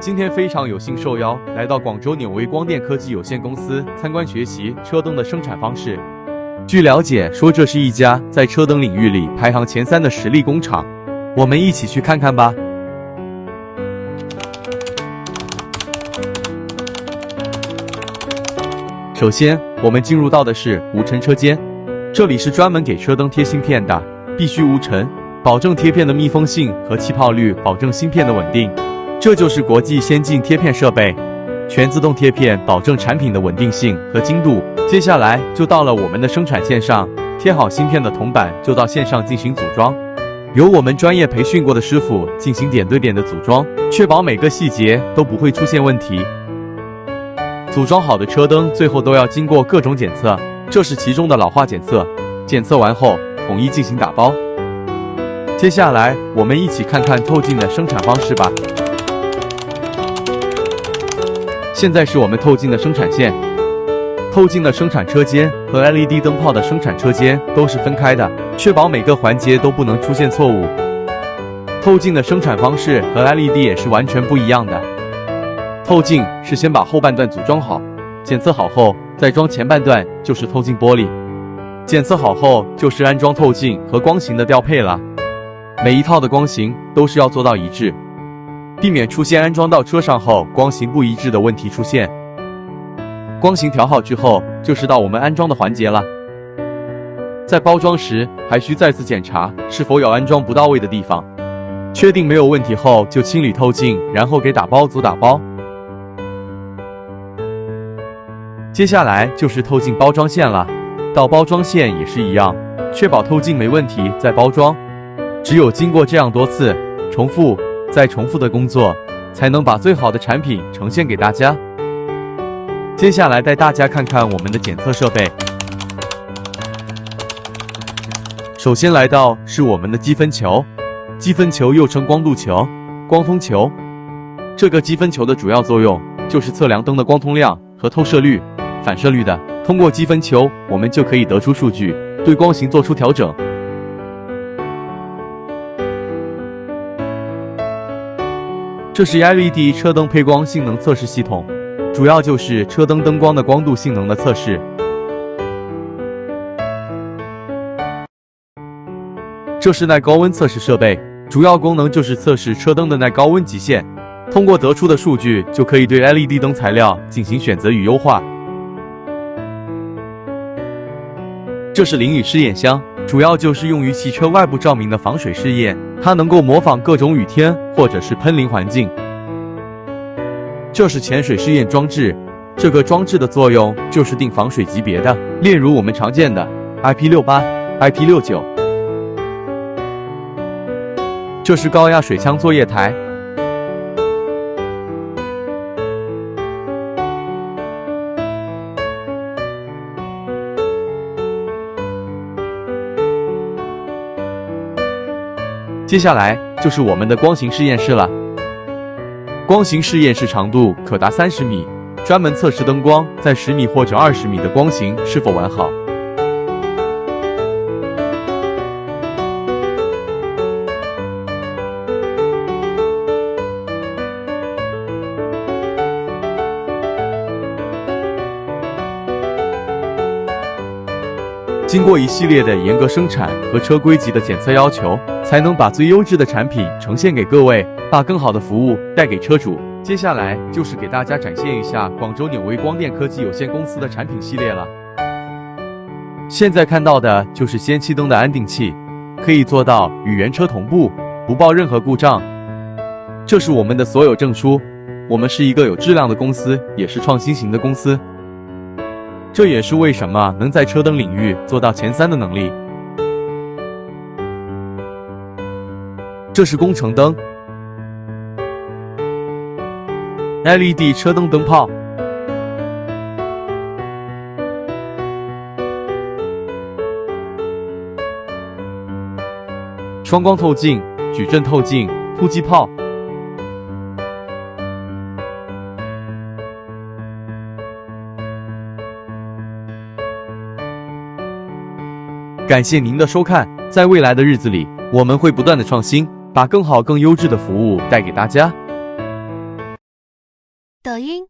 今天非常有幸受邀来到广州纽威光电科技有限公司参观学习车灯的生产方式。据了解，说这是一家在车灯领域里排行前3的实力工厂，我们一起去看看吧。首先，我们进入到的是无尘车间，这里是专门给车灯贴芯片的，必须无尘，保证贴片的密封性和气泡率，保证芯片的稳定。这就是国际先进贴片设备，全自动贴片，保证产品的稳定性和精度。接下来就到了我们的生产线上，贴好芯片的铜板就到线上进行组装，由我们专业培训过的师傅进行点对点的组装，确保每个细节都不会出现问题。组装好的车灯最后都要经过各种检测，这是其中的老化检测，检测完后统一进行打包。接下来我们一起看看透镜的生产方式吧。现在是我们透镜的生产线，透镜的生产车间和 LED 灯泡的生产车间都是分开的，确保每个环节都不能出现错误。透镜的生产方式和 LED 也是完全不一样的。透镜是先把后半段组装好，检测好后再装前半段，就是透镜玻璃。检测好后就是安装透镜和光型的调配了。每一套的光型都是要做到一致，避免出现安装到车上后光型不一致的问题出现。光型调好之后，就是到我们安装的环节了。在包装时还需再次检查是否有安装不到位的地方，确定没有问题后就清理透镜，然后给打包组打包。接下来就是透镜包装线了，到包装线也是一样，确保透镜没问题再包装。只有经过这样多次重复再重复的工作，才能把最好的产品呈现给大家。接下来带大家看看我们的检测设备。首先来到是我们的积分球，积分球又称光度球、光通球。这个积分球的主要作用就是测量灯的光通量和透射率、反射率的。通过积分球，我们就可以得出数据，对光型做出调整。这是 LED 车灯配光性能测试系统，主要就是车灯灯光的光度性能的测试。这是耐高温测试设备，主要功能就是测试车灯的耐高温极限。通过得出的数据，就可以对 LED 灯材料进行选择与优化。这是淋雨试验箱，主要就是用于汽车外部照明的防水试验，它能够模仿各种雨天或者是喷淋环境。这是潜水试验装置，这个装置的作用就是定防水级别的，例如我们常见的 IP68、IP69。这是高压水枪作业台。接下来就是我们的光型实验室了。光型实验室长度可达30米，专门测试灯光在10米或者20米的光型是否完好。经过一系列的严格生产和车规级的检测要求，才能把最优质的产品呈现给各位，把更好的服务带给车主。接下来就是给大家展现一下广州纽威光电科技有限公司的产品系列了。现在看到的就是氙气灯的安定器，可以做到与原车同步，不报任何故障。这是我们的所有证书，我们是一个有质量的公司，也是创新型的公司。这也是为什么能在车灯领域做到前3的能力。这是工程灯 LED 车灯灯泡，双光透镜、矩阵透镜、突击炮。感谢您的收看，在未来的日子里，我们会不断的创新，把更好更优质的服务带给大家。抖音。